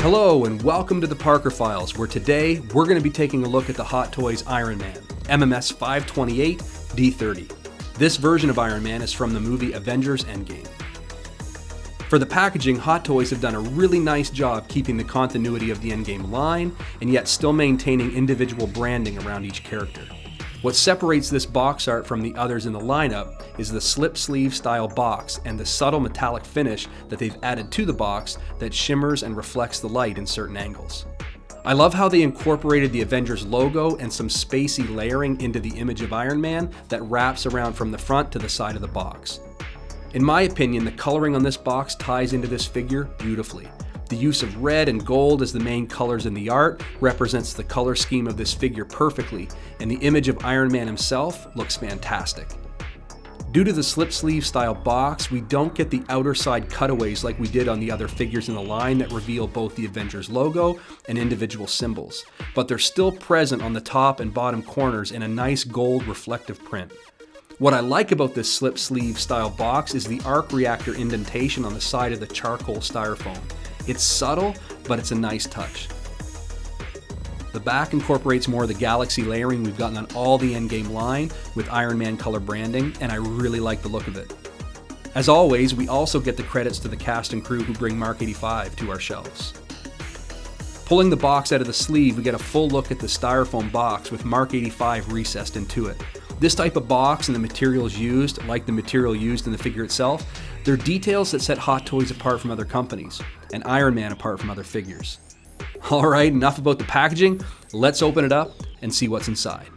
Hello and welcome to the Parker Files, where today we're going to be taking a look at the Hot Toys Iron Man, MMS 528 D30. This version of Iron Man is from the movie Avengers Endgame. For the packaging, Hot Toys have done a really nice job keeping the continuity of the Endgame line and yet still maintaining individual branding around each character. What separates this box art from the others in the lineup is the slip sleeve style box and the subtle metallic finish that they've added to the box that shimmers and reflects the light in certain angles. I love how they incorporated the Avengers logo and some spacey layering into the image of Iron Man that wraps around from the front to the side of the box. In my opinion, the coloring on this box ties into this figure beautifully. The use of red and gold as the main colors in the art represents the color scheme of this figure perfectly, and the image of Iron Man himself looks fantastic. Due to the slip sleeve style box, we don't get the outer side cutaways like we did on the other figures in the line that reveal both the Avengers logo and individual symbols, but they're still present on the top and bottom corners in a nice gold reflective print. What I like about this slip sleeve style box is the arc reactor indentation on the side of the charcoal styrofoam. It's subtle, but it's a nice touch. The back incorporates more of the galaxy layering we've gotten on all the Endgame line with Iron Man color branding, and I really like the look of it. As always, we also get the credits to the cast and crew who bring Mark 85 to our shelves. Pulling the box out of the sleeve, we get a full look at the styrofoam box with Mark 85 recessed into it. This type of box and the materials used, like the material used in the figure itself, they're details that set Hot Toys apart from other companies, and Iron Man apart from other figures. Alright, enough about the packaging, let's open it up and see what's inside.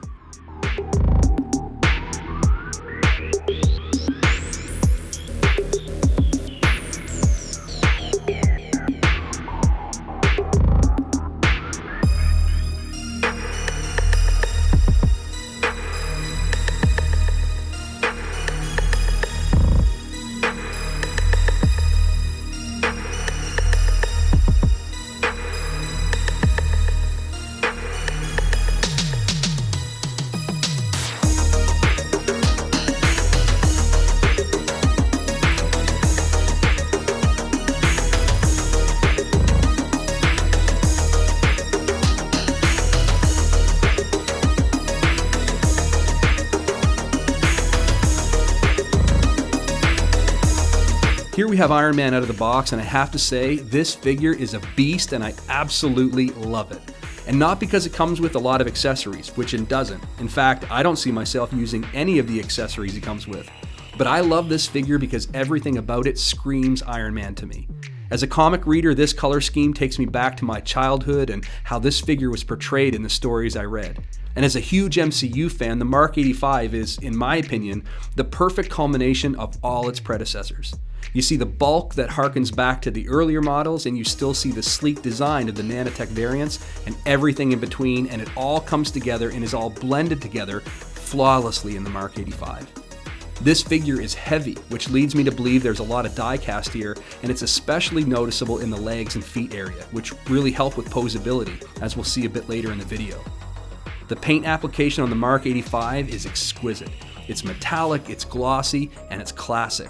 Here we have Iron Man out of the box, and I have to say, this figure is a beast and I absolutely love it. And not because it comes with a lot of accessories, which it doesn't. In fact, I don't see myself using any of the accessories it comes with. But I love this figure because everything about it screams Iron Man to me. As a comic reader, this color scheme takes me back to my childhood and how this figure was portrayed in the stories I read. And as a huge MCU fan, the Mark 85 is, in my opinion, the perfect culmination of all its predecessors. You see the bulk that harkens back to the earlier models, and you still see the sleek design of the nanotech variants and everything in between, and it all comes together and is all blended together flawlessly in the Mark 85. This figure is heavy, which leads me to believe there's a lot of die cast here, and it's especially noticeable in the legs and feet area, which really help with poseability, as we'll see a bit later in the video. The paint application on the Mark 85 is exquisite. It's metallic, it's glossy, and it's classic.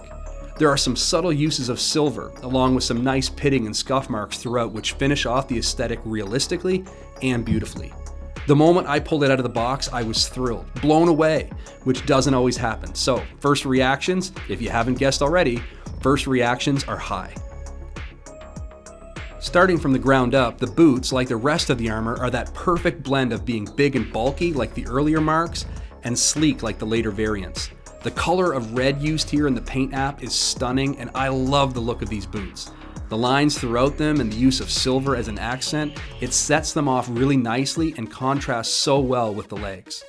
There are some subtle uses of silver, along with some nice pitting and scuff marks throughout, which finish off the aesthetic realistically and beautifully. The moment I pulled it out of the box, I was thrilled, blown away, which doesn't always happen. So, first reactions, if you haven't guessed already, first reactions are high. Starting from the ground up, the boots, like the rest of the armor, are that perfect blend of being big and bulky like the earlier marks, and sleek like the later variants. The color of red used here in the paint app is stunning, and I love the look of these boots. The lines throughout them and the use of silver as an accent, it sets them off really nicely and contrasts so well with the legs.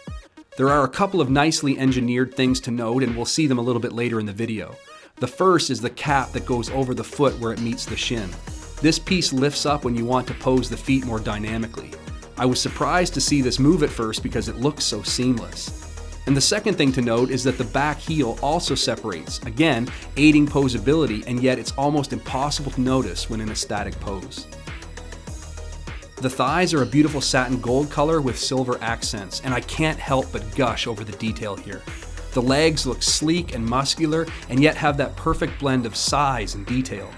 There are a couple of nicely engineered things to note, and we'll see them a little bit later in the video. The first is the cap that goes over the foot where it meets the shin. This piece lifts up when you want to pose the feet more dynamically. I was surprised to see this move at first because it looks so seamless. And the second thing to note is that the back heel also separates, again, aiding poseability, and yet it's almost impossible to notice when in a static pose. The thighs are a beautiful satin gold color with silver accents, and I can't help but gush over the detail here. The legs look sleek and muscular, and yet have that perfect blend of size and detail.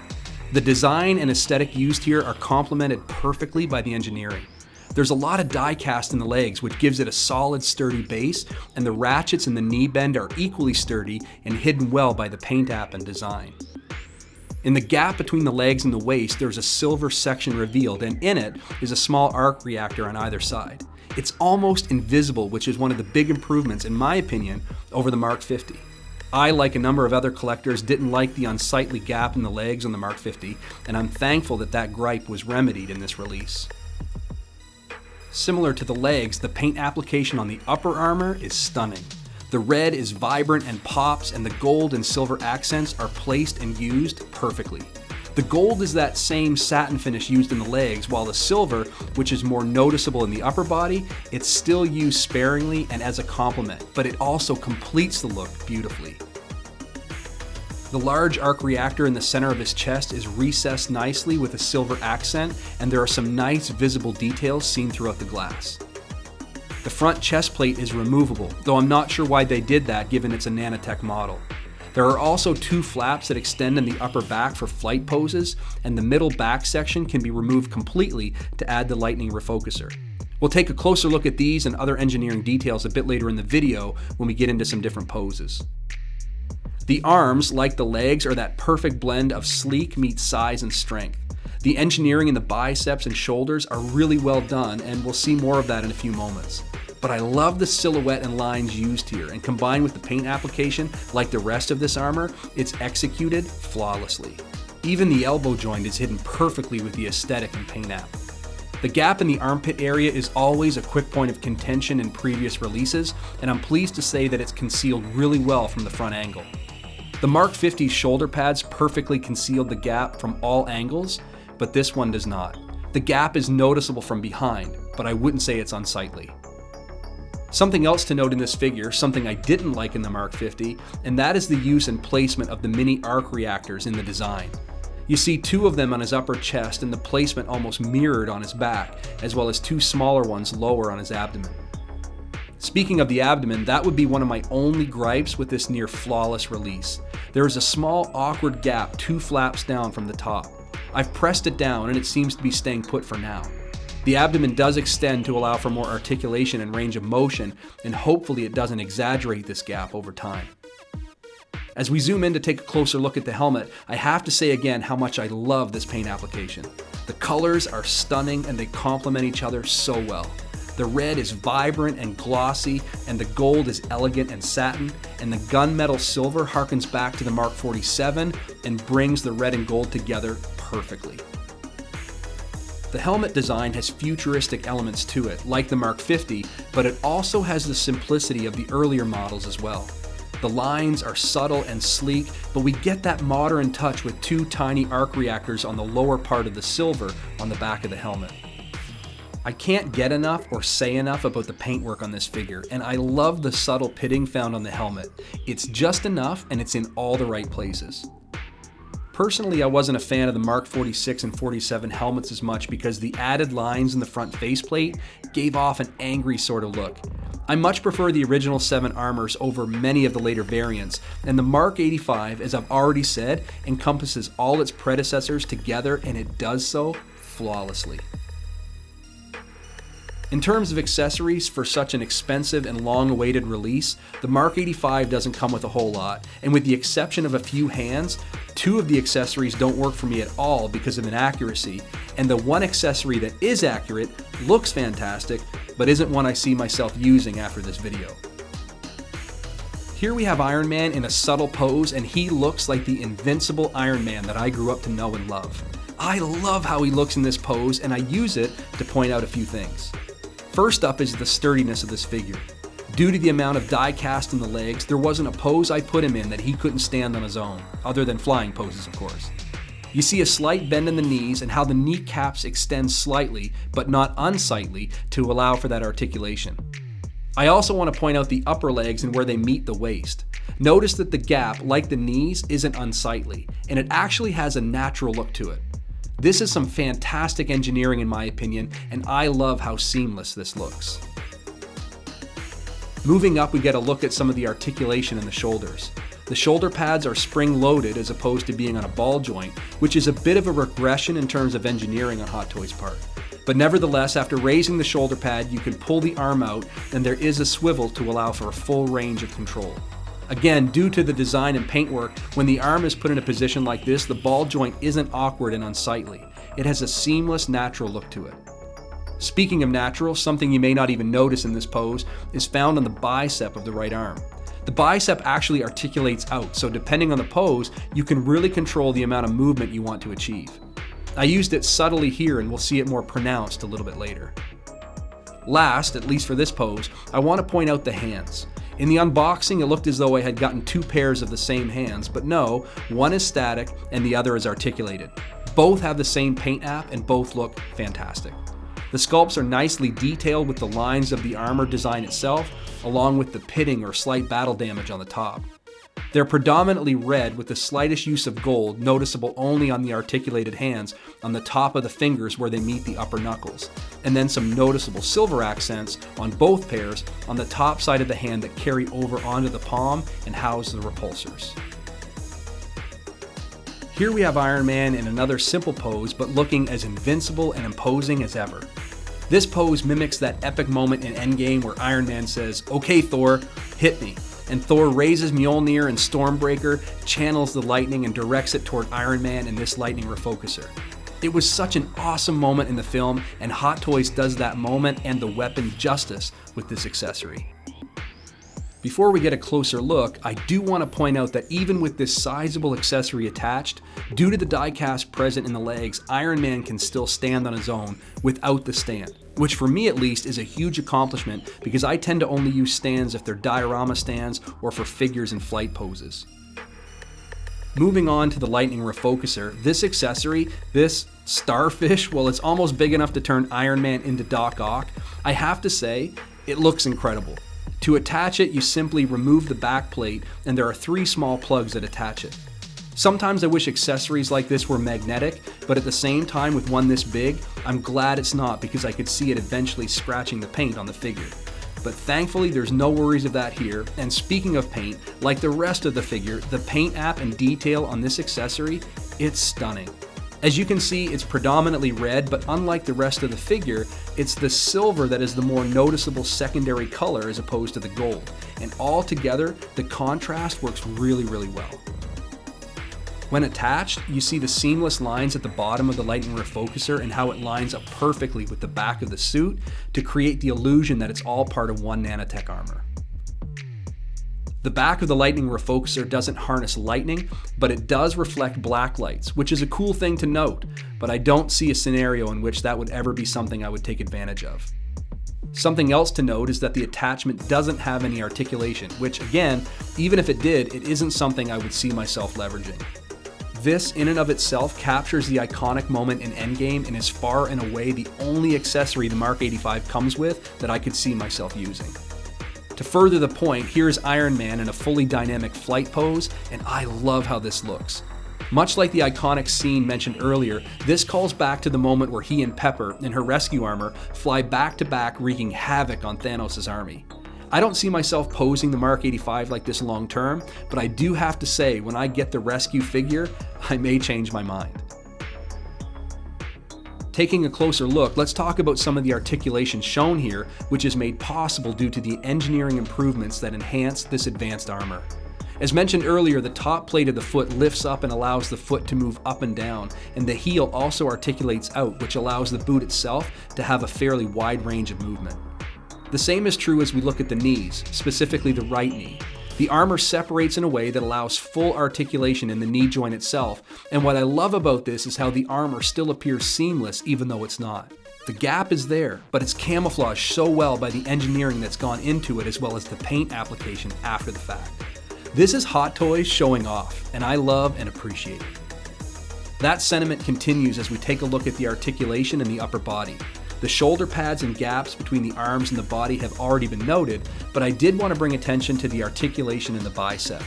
The design and aesthetic used here are complemented perfectly by the engineering. There's a lot of die cast in the legs, which gives it a solid, sturdy base, and the ratchets in the knee bend are equally sturdy and hidden well by the paint app and design. In the gap between the legs and the waist, there's a silver section revealed, and in it is a small arc reactor on either side. It's almost invisible, which is one of the big improvements, in my opinion, over the Mark 50. I, like a number of other collectors, didn't like the unsightly gap in the legs on the Mark 50, and I'm thankful that that gripe was remedied in this release. Similar to the legs, the paint application on the upper armor is stunning. The red is vibrant and pops, and the gold and silver accents are placed and used perfectly. The gold is that same satin finish used in the legs, while the silver, which is more noticeable in the upper body, it's still used sparingly and as a complement, but it also completes the look beautifully. The large arc reactor in the center of his chest is recessed nicely with a silver accent, and there are some nice visible details seen throughout the glass. The front chest plate is removable, though I'm not sure why they did that given it's a nanotech model. There are also two flaps that extend in the upper back for flight poses, and the middle back section can be removed completely to add the lightning refocuser. We'll take a closer look at these and other engineering details a bit later in the video when we get into some different poses. The arms, like the legs, are that perfect blend of sleek meets size and strength. The engineering in the biceps and shoulders are really well done, and we'll see more of that in a few moments. But I love the silhouette and lines used here, and combined with the paint application, like the rest of this armor, it's executed flawlessly. Even the elbow joint is hidden perfectly with the aesthetic and paint app. The gap in the armpit area is always a quick point of contention in previous releases, and I'm pleased to say that it's concealed really well from the front angle. The Mark 50's shoulder pads perfectly concealed the gap from all angles, but this one does not. The gap is noticeable from behind, but I wouldn't say it's unsightly. Something else to note in this figure, something I didn't like in the Mark 50, and that is the use and placement of the mini arc reactors in the design. You see two of them on his upper chest and the placement almost mirrored on his back, as well as two smaller ones lower on his abdomen. Speaking of the abdomen, that would be one of my only gripes with this near flawless release. There is a small awkward gap 2 flaps down from the top. I've pressed it down and it seems to be staying put for now. The abdomen does extend to allow for more articulation and range of motion, and hopefully it doesn't exaggerate this gap over time. As we zoom in to take a closer look at the helmet, I have to say again how much I love this paint application. The colors are stunning and they complement each other so well. The red is vibrant and glossy, and the gold is elegant and satin, and the gunmetal silver harkens back to the Mark 47 and brings the red and gold together perfectly. The helmet design has futuristic elements to it, like the Mark 50, but it also has the simplicity of the earlier models as well. The lines are subtle and sleek, but we get that modern touch with 2 tiny arc reactors on the lower part of the silver on the back of the helmet. I can't get enough or say enough about the paintwork on this figure, and I love the subtle pitting found on the helmet. It's just enough and it's in all the right places. Personally, I wasn't a fan of the Mark 46 and 47 helmets as much because the added lines in the front faceplate gave off an angry sort of look. I much prefer the original 7 armors over many of the later variants, and the Mark 85, as I've already said, encompasses all its predecessors together, and it does so flawlessly. In terms of accessories for such an expensive and long-awaited release, the Mark 85 doesn't come with a whole lot, and with the exception of a few hands, 2 of the accessories don't work for me at all because of inaccuracy, and the one accessory that is accurate looks fantastic, but isn't one I see myself using after this video. Here we have Iron Man in a subtle pose, and he looks like the invincible Iron Man that I grew up to know and love. I love how he looks in this pose, and I use it to point out a few things. First up is the sturdiness of this figure. Due to the amount of die cast in the legs, there wasn't a pose I put him in that he couldn't stand on his own, other than flying poses of course. You see a slight bend in the knees and how the kneecaps extend slightly, but not unsightly, to allow for that articulation. I also want to point out the upper legs and where they meet the waist. Notice that the gap, like the knees, isn't unsightly, and it actually has a natural look to it. This is some fantastic engineering in my opinion, and I love how seamless this looks. Moving up, we get a look at some of the articulation in the shoulders. The shoulder pads are spring-loaded as opposed to being on a ball joint, which is a bit of a regression in terms of engineering on Hot Toys' part. But nevertheless, after raising the shoulder pad, you can pull the arm out, and there is a swivel to allow for a full range of control. Again, due to the design and paintwork, when the arm is put in a position like this, the ball joint isn't awkward and unsightly. It has a seamless, natural look to it. Speaking of natural, something you may not even notice in this pose is found on the bicep of the right arm. The bicep actually articulates out, so depending on the pose, you can really control the amount of movement you want to achieve. I used it subtly here and we'll see it more pronounced a little bit later. Last, at least for this pose, I want to point out the hands. In the unboxing, it looked as though I had gotten two pairs of the same hands, but no, one is static and the other is articulated. Both have the same paint app and both look fantastic. The sculpts are nicely detailed with the lines of the armor design itself, along with the pitting or slight battle damage on the top. They're predominantly red with the slightest use of gold, noticeable only on the articulated hands on the top of the fingers where they meet the upper knuckles, and then some noticeable silver accents on both pairs on the top side of the hand that carry over onto the palm and house the repulsors. Here we have Iron Man in another simple pose, but looking as invincible and imposing as ever. This pose mimics that epic moment in Endgame where Iron Man says, "Okay Thor, hit me." And Thor raises Mjolnir and Stormbreaker, channels the lightning and directs it toward Iron Man in this lightning refocuser. It was such an awesome moment in the film, and Hot Toys does that moment and the weapon justice with this accessory. Before we get a closer look, I do want to point out that even with this sizable accessory attached, due to the die-cast present in the legs, Iron Man can still stand on his own without the stand, which for me at least is a huge accomplishment because I tend to only use stands if they're diorama stands or for figures in flight poses. Moving on to the lightning refocuser, this accessory, this starfish, well, it's almost big enough to turn Iron Man into Doc Ock. I have to say, it looks incredible. To attach it, you simply remove the back plate and there are 3 small plugs that attach it. Sometimes I wish accessories like this were magnetic, but at the same time with one this big, I'm glad it's not because I could see it eventually scratching the paint on the figure. But thankfully there's no worries of that here, and speaking of paint, like the rest of the figure, the paint app and detail on this accessory, it's stunning. As you can see, it's predominantly red, but unlike the rest of the figure, it's the silver that is the more noticeable secondary color as opposed to the gold. And all together, the contrast works really, really well. When attached, you see the seamless lines at the bottom of the lightning refocuser and how it lines up perfectly with the back of the suit to create the illusion that it's all part of one nanotech armor. The back of the lightning refocuser doesn't harness lightning, but it does reflect black lights, which is a cool thing to note, but I don't see a scenario in which that would ever be something I would take advantage of. Something else to note is that the attachment doesn't have any articulation, which again, even if it did, it isn't something I would see myself leveraging. This in and of itself captures the iconic moment in Endgame and is far and away the only accessory the Mark 85 comes with that I could see myself using. To further the point, here's Iron Man in a fully dynamic flight pose, and I love how this looks. Much like the iconic scene mentioned earlier, this calls back to the moment where he and Pepper, in her rescue armor, fly back to back wreaking havoc on Thanos' army. I don't see myself posing the Mark 85 like this long term, but I do have to say, when I get the rescue figure, I may change my mind. Taking a closer look, let's talk about some of the articulation shown here, which is made possible due to the engineering improvements that enhance this advanced armor. As mentioned earlier, the top plate of the foot lifts up and allows the foot to move up and down, and the heel also articulates out, which allows the boot itself to have a fairly wide range of movement. The same is true as we look at the knees, specifically the right knee. The armor separates in a way that allows full articulation in the knee joint itself, and what I love about this is how the armor still appears seamless even though it's not. The gap is there, but it's camouflaged so well by the engineering that's gone into it as well as the paint application after the fact. This is Hot Toys showing off, and I love and appreciate it. That sentiment continues as we take a look at the articulation in the upper body. The shoulder pads and gaps between the arms and the body have already been noted, but I did want to bring attention to the articulation in the bicep.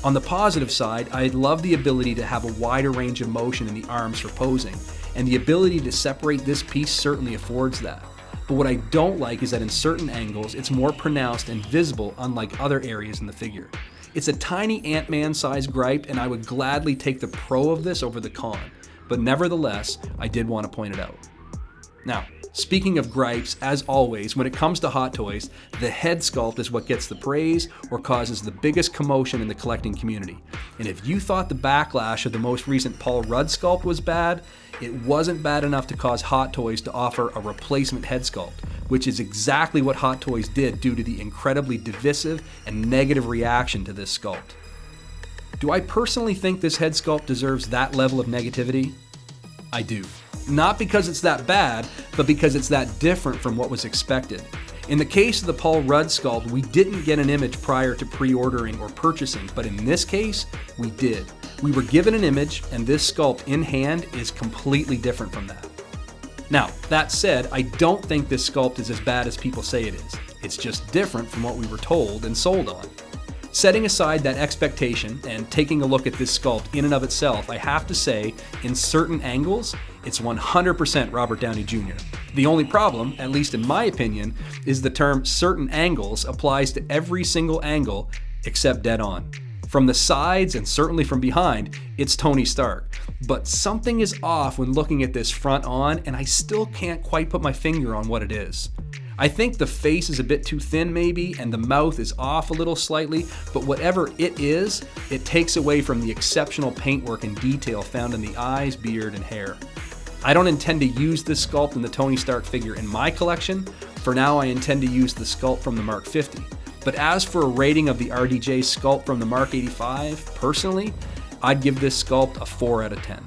On the positive side, I love the ability to have a wider range of motion in the arms for posing, and the ability to separate this piece certainly affords that. But what I don't like is that in certain angles, it's more pronounced and visible unlike other areas in the figure. It's a tiny Ant-Man sized gripe, and I would gladly take the pro of this over the con, but nevertheless, I did want to point it out. Now, speaking of gripes, as always, when it comes to Hot Toys, the head sculpt is what gets the praise or causes the biggest commotion in the collecting community. And if you thought the backlash of the most recent Paul Rudd sculpt was bad, it wasn't bad enough to cause Hot Toys to offer a replacement head sculpt, which is exactly what Hot Toys did due to the incredibly divisive and negative reaction to this sculpt. Do I personally think this head sculpt deserves that level of negativity? I do. Not because it's that bad, but because it's that different from what was expected. In the case of the Paul Rudd sculpt, we didn't get an image prior to pre-ordering or purchasing, but in this case, we did. We were given an image, and this sculpt in hand is completely different from that. Now, that said, I don't think this sculpt is as bad as people say it is. It's just different from what we were told and sold on. Setting aside that expectation and taking a look at this sculpt in and of itself, I have to say, in certain angles, it's 100% Robert Downey Jr. The only problem, at least in my opinion, is the term certain angles applies to every single angle except dead on. From the sides and certainly from behind, it's Tony Stark. But something is off when looking at this front on, and I still can't quite put my finger on what it is. I think the face is a bit too thin maybe, and the mouth is off a little slightly, but whatever it is, it takes away from the exceptional paintwork and detail found in the eyes, beard, and hair. I don't intend to use this sculpt in the Tony Stark figure in my collection. For now, I intend to use the sculpt from the Mark 50. But as for a rating of the RDJ sculpt from the Mark 85, personally, I'd give this sculpt a 4 out of 10.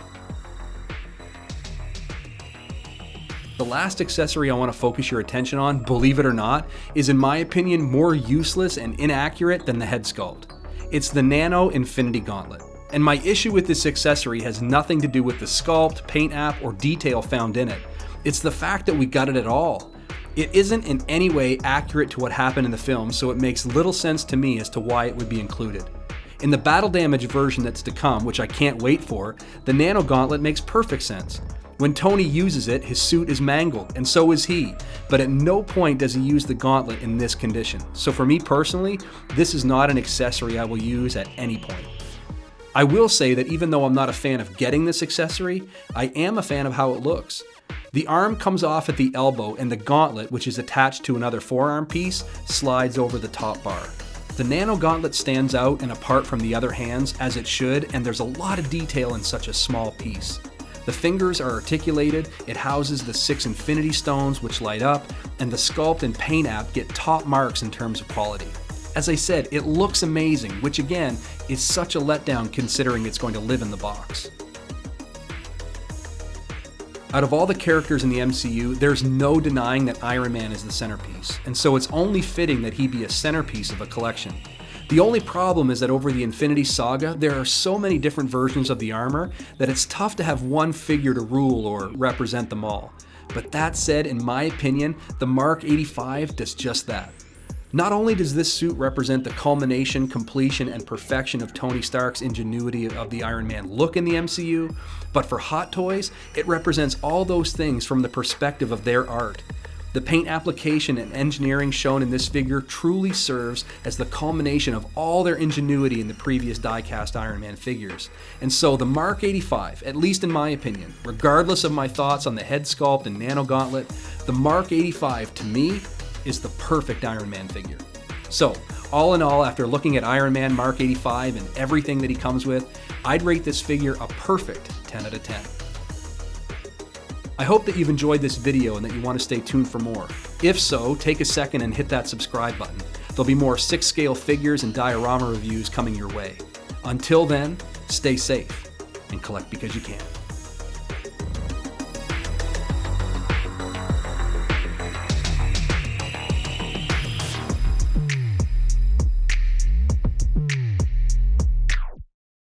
The last accessory I want to focus your attention on, believe it or not, is in my opinion more useless and inaccurate than the head sculpt. It's the Nano Infinity Gauntlet. And my issue with this accessory has nothing to do with the sculpt, paint app, or detail found in it. It's the fact that we got it at all. It isn't in any way accurate to what happened in the film, so it makes little sense to me as to why it would be included. In the battle damage version that's to come, which I can't wait for, the Nano Gauntlet makes perfect sense. When Tony uses it, his suit is mangled, and so is he, but at no point does he use the gauntlet in this condition. So for me personally, this is not an accessory I will use at any point. I will say that even though I'm not a fan of getting this accessory, I am a fan of how it looks. The arm comes off at the elbow, and the gauntlet, which is attached to another forearm piece, slides over the top bar. The Nano Gauntlet stands out and apart from the other hands, as it should, and there's a lot of detail in such a small piece. The fingers are articulated, it houses the 6 Infinity Stones which light up, and the sculpt and paint app get top marks in terms of quality. As I said, it looks amazing, which again is such a letdown considering it's going to live in the box. Out of all the characters in the MCU, there's no denying that Iron Man is the centerpiece, and so it's only fitting that he be a centerpiece of a collection. The only problem is that over the Infinity Saga, there are so many different versions of the armor that it's tough to have one figure to rule or represent them all. But that said, in my opinion, the Mark 85 does just that. Not only does this suit represent the culmination, completion, and perfection of Tony Stark's ingenuity of the Iron Man look in the MCU, but for Hot Toys, it represents all those things from the perspective of their art. The paint application and engineering shown in this figure truly serves as the culmination of all their ingenuity in the previous die-cast Iron Man figures. And so the Mark 85, at least in my opinion, regardless of my thoughts on the head sculpt and Nano Gauntlet, the Mark 85 to me is the perfect Iron Man figure. So, all in all, after looking at Iron Man Mark 85 and everything that he comes with, I'd rate this figure a perfect 10 out of 10. I hope that you've enjoyed this video and that you want to stay tuned for more. If so, take a second and hit that subscribe button. There'll be more 6-scale figures and diorama reviews coming your way. Until then, stay safe and collect because you can.